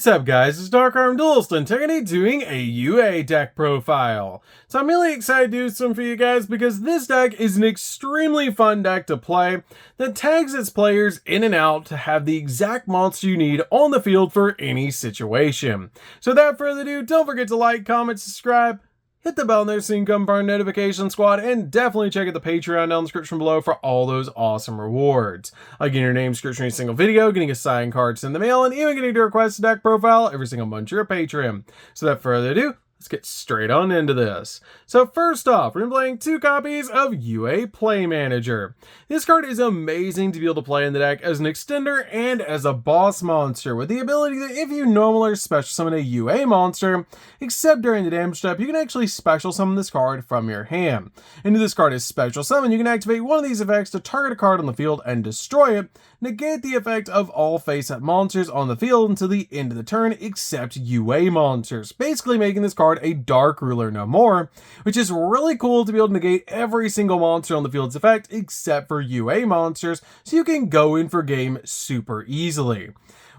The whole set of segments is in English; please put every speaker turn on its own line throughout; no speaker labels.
What's up guys, it's DarkArmedDuelist and today doing a UA deck profile. So I'm really excited to do some for you guys because this deck is an extremely fun deck to play that tags its players in and out to have the exact monster you need on the field for any situation. So without further ado, don't forget to like, comment, subscribe, hit the bell there so you can come part of our notification squad, and definitely check out the Patreon down in the description below for all those awesome rewards. Like getting your name description in a single video, getting a signed card in the mail, and even getting to request a deck profile every single month you're a patron. So without further ado, let's get straight on into this. So first off, we're playing 2 copies of UA Play Manager. This card is amazing to be able to play in the deck as an extender and as a boss monster, with the ability that if you normally special summon a UA monster, except during the damage step, you can actually special summon this card from your hand. And if this card is special summon, you can activate one of these effects to target a card on the field and destroy it, negate the effect of all face-up monsters on the field until the end of the turn except UA monsters, basically making this card a Dark Ruler no more, which is really cool to be able to negate every single monster on the field's effect except for UA monsters, so you can go in for game super easily.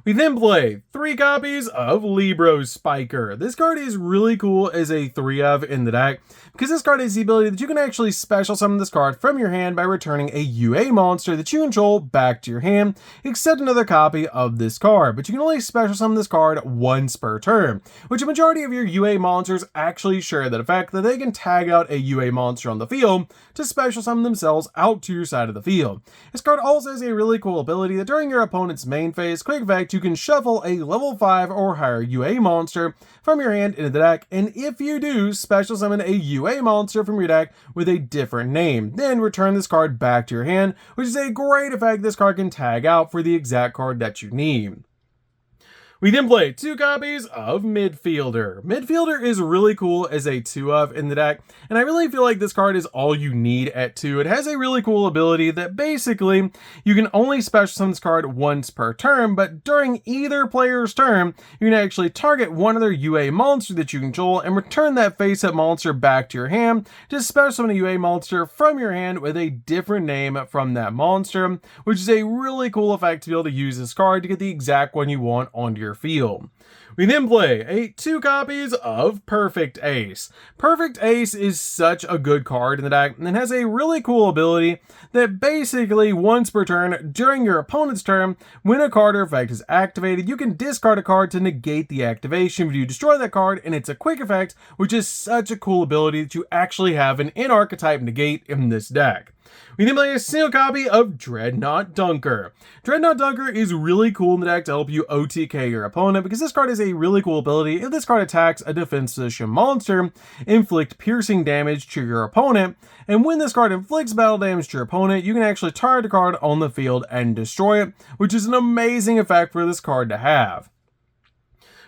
We then play 3 copies of Libro's Spiker. This card is really cool as a 3 of in the deck, because this card has the ability that you can actually special summon this card from your hand by returning a UA monster that you control back to your hand, except another copy of this card. But you can only special summon this card once per turn, which a majority of your UA monsters actually share that effect, that they can tag out a UA monster on the field to special summon themselves out to your side of the field. This card also has a really cool ability that during your opponent's main phase quick effect, you can shuffle a level 5 or higher UA monster from your hand into the deck, and if you do, special summon a UA monster from your deck with a different name, then return this card back to your hand, which is a great effect this card can tag out for the exact card that you need. We then play 2 copies of Midfielder. Midfielder is really cool as a 2 of in the deck, and I really feel like this card is all you need at 2. It has a really cool ability that basically you can only special summon this card once per turn, but during either player's turn, you can actually target one other UA monster that you control and return that face-up monster back to your hand to special summon a UA monster from your hand with a different name from that monster, which is a really cool effect to be able to use this card to get the exact one you want onto your field. We then play 2 copies of Perfect Ace. Perfect Ace is such a good card in the deck and has a really cool ability that basically once per turn during your opponent's turn, when a card or effect is activated, you can discard a card to negate the activation if you destroy that card, and it's a quick effect, which is such a cool ability that you actually have an in-archetype negate in this deck. We then play a single copy of Dreadnought Dunker. Dreadnought Dunker is really cool in the deck to help you OTK your opponent, because this card has a really cool ability. If this card attacks a defense position monster, inflict piercing damage to your opponent, and when this card inflicts battle damage to your opponent, you can actually target the card on the field and destroy it, which is an amazing effect for this card to have.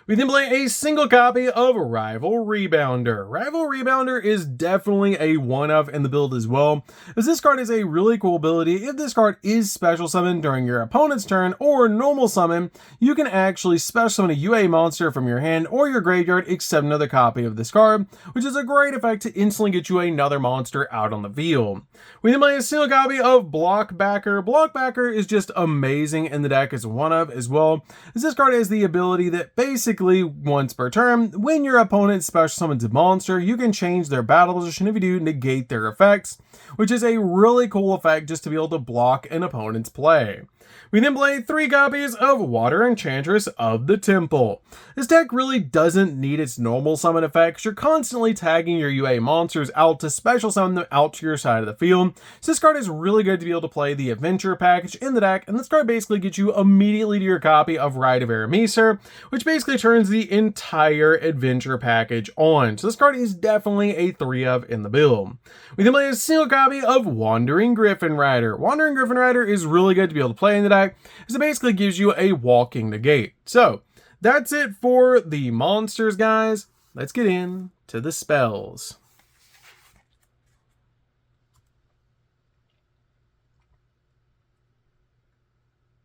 We then play a single copy of Rival Rebounder. Rival Rebounder is definitely a 1 of in the build as well, as this card is a really cool ability. If this card is special summoned during your opponent's turn or normal summon, you can actually special summon a UA monster from your hand or your graveyard except another copy of this card, which is a great effect to instantly get you another monster out on the field. We then play a single copy of Blockbacker. Blockbacker is just amazing in the deck as 1 of as well, as this card has the ability that basically once per turn, when your opponent special summons a monster, you can change their battle position. If you do, negate their effects, which is a really cool effect just to be able to block an opponent's play. We then play 3 copies of Water Enchantress of the Temple. This deck really doesn't need its normal summon effects. You're constantly tagging your UA monsters out to special summon them out to your side of the field. So this card is really good to be able to play the Adventure package in the deck, and this card basically gets you immediately to your copy of Rite of Arameser, which basically turns the entire Adventure package on. So this card is definitely a 3 of in the build. We then play a single copy of Wandering Griffin Rider. Wandering Griffin Rider is really good to be able to play in the deck, because it basically gives you a walking negate. So that's it for the monsters, guys. Let's get into the spells.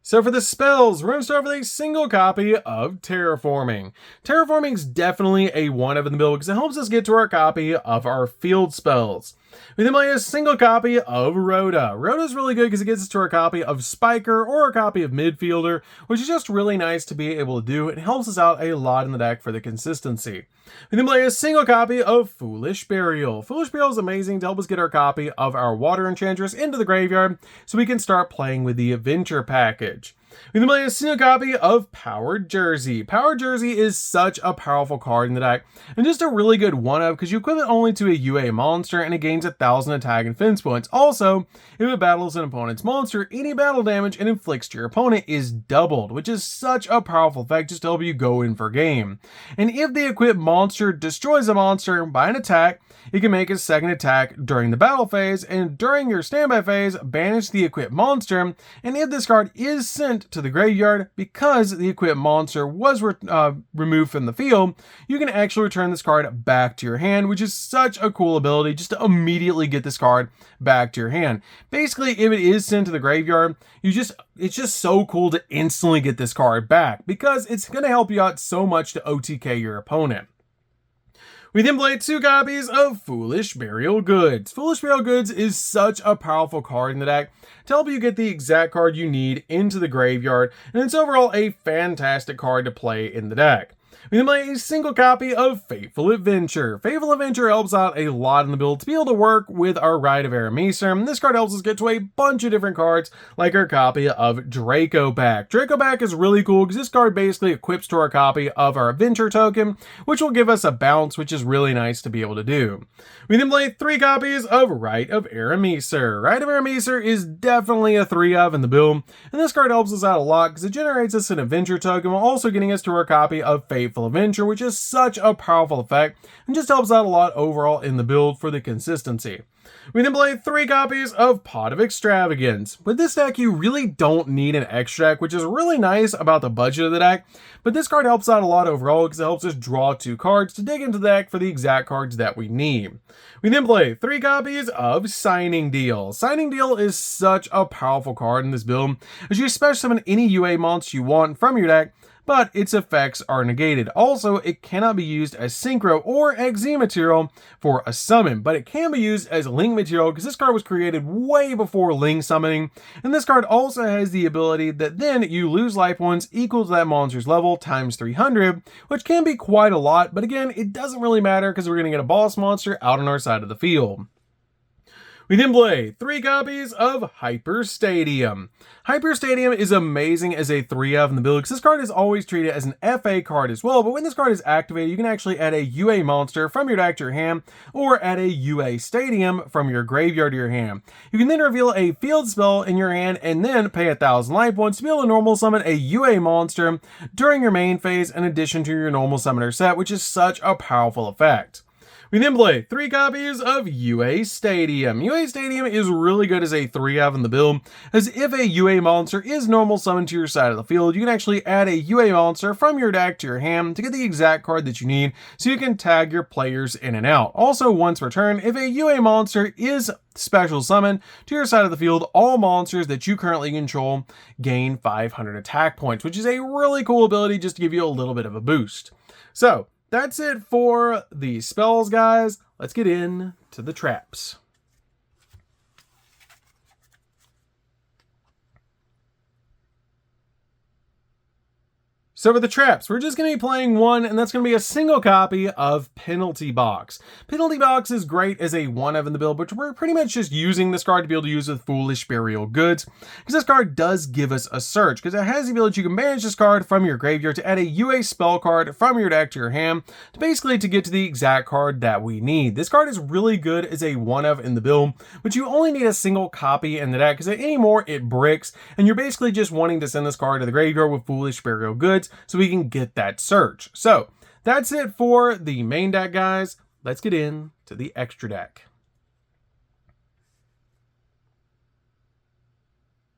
So for the spells, we're going to start with a single copy of Terraforming. Terraforming is definitely a 1 of in the build because it helps us get to our copy of our field spells. We then play a single copy of Rhoda. Rhoda is really good because it gets us to our copy of Spiker or a copy of Midfielder, which is just really nice to be able to do. It helps us out a lot in the deck for the consistency. We then play a single copy of Foolish Burial. Foolish Burial is amazing to help us get our copy of our Water Enchantress into the graveyard so we can start playing with the Adventure package. We then play a single copy of Powered Jersey. Powered Jersey is such a powerful card in the deck, and just a really good one-of because you equip it only to a UA monster and it gains 1,000 attack and defense points. Also, if it battles an opponent's monster, any battle damage it inflicts to your opponent is doubled, which is such a powerful effect just to help you go in for game. And if the equipped monster destroys a monster by an attack, it can make a second attack during the battle phase, and during your standby phase, banish the equipped monster, and if this card is sent to the graveyard because the equipped monster was removed from the field, you can actually return this card back to your hand, which is such a cool ability just to immediately get this card back to your hand. Basically, if it is sent to the graveyard, it's just so cool to instantly get this card back because it's going to help you out so much to OTK your opponent. We then play 2 copies of Foolish Burial Goods. Foolish Burial Goods is such a powerful card in the deck to help you get the exact card you need into the graveyard, and it's overall a fantastic card to play in the deck. We then play a single copy of Fateful Adventure. Fateful Adventure helps out a lot in the build to be able to work with our Rite of Arameser. This card helps us get to a bunch of different cards, like our copy of Draco Back. Draco Back is really cool because this card basically equips to our copy of our Adventure token, which will give us a bounce, which is really nice to be able to do. We then play 3 copies of Rite of Arameser. Rite of Arameser is definitely a 3-of in the build, and this card helps us out a lot because it generates us an Adventure token while also getting us to our copy of Fateful Adventure, which is such a powerful effect and just helps out a lot overall in the build for the consistency. We then play 3 copies of Pot of Extravagance. With this deck, you really don't need an extra deck, which is really nice about the budget of the deck, but this card helps out a lot overall because it helps us draw 2 cards to dig into the deck for the exact cards that we need. We then play 3 copies of Signing Deal. Signing Deal is such a powerful card in this build, as you special summon any UA monster you want from your deck, but its effects are negated. Also, it cannot be used as Synchro or XZ material for a summon, but it can be used as Link material because this card was created way before Link summoning, and this card also has the ability that then you lose life points equal to that monster's level times 300, which can be quite a lot, but again, it doesn't really matter because we're going to get a boss monster out on our side of the field. We then play 3 copies of Hyper Stadium. Hyper Stadium is amazing as a 3-of in the build because this card is always treated as an FA card as well, but when this card is activated, you can actually add a UA monster from your deck to your hand or add a UA Stadium from your graveyard to your hand. You can then reveal a field spell in your hand and then pay 1,000 life points to be able to normal summon a UA monster during your main phase in addition to your normal summoner set, which is such a powerful effect. We then play 3 copies of UA Stadium. UA Stadium is really good as a 3-of in the build, as if a UA monster is normal summoned to your side of the field, you can actually add a UA monster from your deck to your hand to get the exact card that you need so you can tag your players in and out. Also, once per turn, if a UA monster is special summoned to your side of the field, all monsters that you currently control gain 500 attack points, which is a really cool ability just to give you a little bit of a boost. So, that's it for the spells, guys. Let's get into the traps. So for the traps, we're just going to be playing 1, and that's going to be a single copy of Penalty Box. Penalty Box is great as a 1-of in the build, but we're pretty much just using this card to be able to use with Foolish Burial Goods, because this card does give us a search, because it has the ability you can banish this card from your graveyard to add a UA spell card from your deck to your hand, to basically to get to the exact card that we need. This card is really good as a 1-of in the build, but you only need a single copy in the deck, because anymore it bricks, and you're basically just wanting to send this card to the graveyard with Foolish Burial Goods, so we can get that search. So that's it for the main deck, guys. Let's get into the extra deck.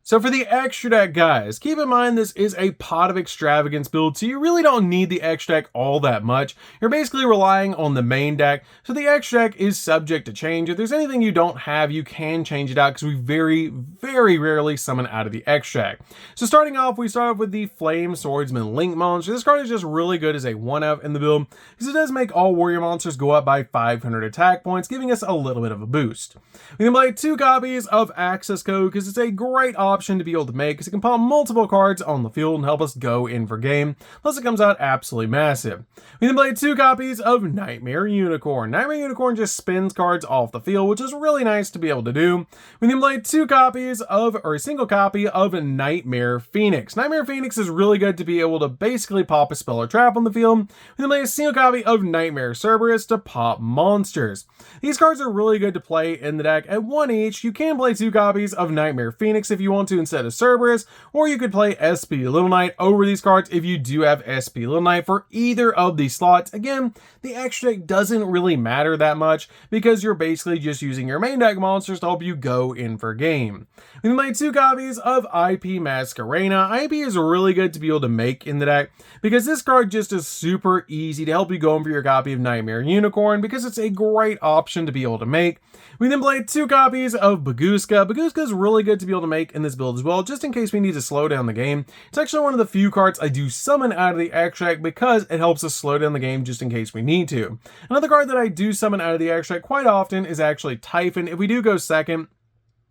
So for the extra deck, guys, keep in mind this is a Pot of Extravagance build, so you really don't need the extra deck all that much. You're basically relying on the main deck, so the extra deck is subject to change. If there's anything you don't have, you can change it out, because we very, very rarely summon out of the extra deck. So starting off, we start off with the Flame Swordsman Link Monster. This card is just really good as a 1-of in the build, because it does make all warrior monsters go up by 500 attack points, giving us a little bit of a boost. We can play 2 copies of Access Code, because it's a great option to be able to make, because it can pop multiple cards on the field and help us go in for game, plus it comes out absolutely massive. We then play 2 copies of Nightmare Unicorn. Nightmare Unicorn just spins cards off the field, which is really nice to be able to do. We then play 2 copies of, or a single copy of Nightmare Phoenix. Nightmare Phoenix is really good to be able to basically pop a spell or trap on the field. We then play a single copy of Nightmare Cerberus to pop monsters. These cards are really good to play in the deck at 1 each. You can play 2 copies of Nightmare Phoenix if you want to instead of Cerberus, or you could play SP Little Knight over these cards if you do have SP Little Knight for either of these slots. Again, the extra deck doesn't really matter that much because you're basically just using your main deck monsters to help you go in for game. We can play 2 copies of IP Masquerena. IP is really good to be able to make in the deck because this card just is super easy to help you go in for your copy of Nightmare Unicorn because it's a great option to be able to make. We then play 2 copies of Baguska. Baguska is really good to be able to make in this build as well, just in case we need to slow down the game. It's actually one of the few cards I do summon out of the extract because it helps us slow down the game just in case we need to. Another card that I do summon out of the extract quite often is actually Typhon. If we do go second,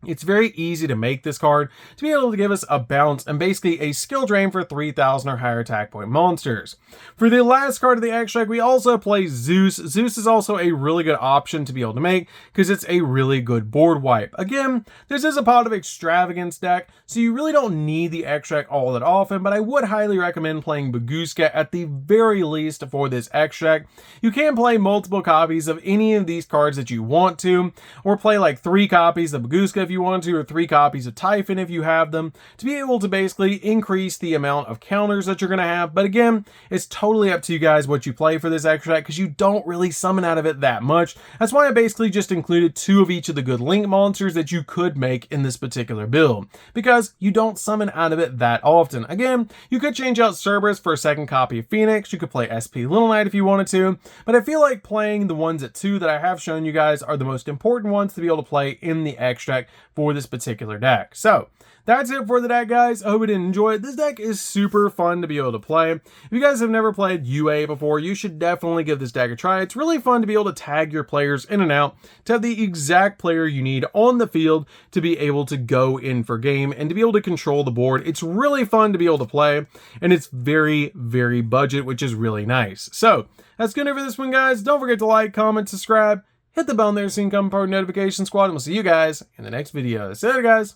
it's very easy to make this card to be able to give us a bounce and basically a skill drain for 3,000 or higher attack point monsters. For the last card of the extract, we also play Zeus. Zeus is also a really good option to be able to make because it's a really good board wipe. Again, this is a Pot of Extravagance deck, so you really don't need the extract all that often, but I would highly recommend playing Baguska at the very least for this extract. You can play multiple copies of any of these cards that you want to, or play like 3 copies of Baguska if you want to, or 3 copies of Typhon if you have them, to be able to basically increase the amount of counters that you're going to have. But again, it's totally up to you guys what you play for this extra deck because you don't really summon out of it that much. That's why I basically just included 2 of each of the good link monsters that you could make in this particular build because you don't summon out of it that often. Again, you could change out Cerberus for a second copy of Phoenix. You could play SP Little Knight if you wanted to, but I feel like playing the ones at 2 that I have shown you guys are the most important ones to be able to play in the extract for this particular deck. So that's it for the deck, guys. I hope you did enjoy it. This deck is super fun to be able to play. If you guys have never played UA before, you should definitely give this deck a try. It's really fun to be able to tag your players in and out to have the exact player you need on the field to be able to go in for game and to be able to control the board. It's really fun to be able to play, and it's very, very budget, which is really nice. So that's good for this one, guys. Don't forget to like, comment, subscribe, hit the bell there so you can come part of the notification squad, and we'll see you guys in the next video. See you later, guys.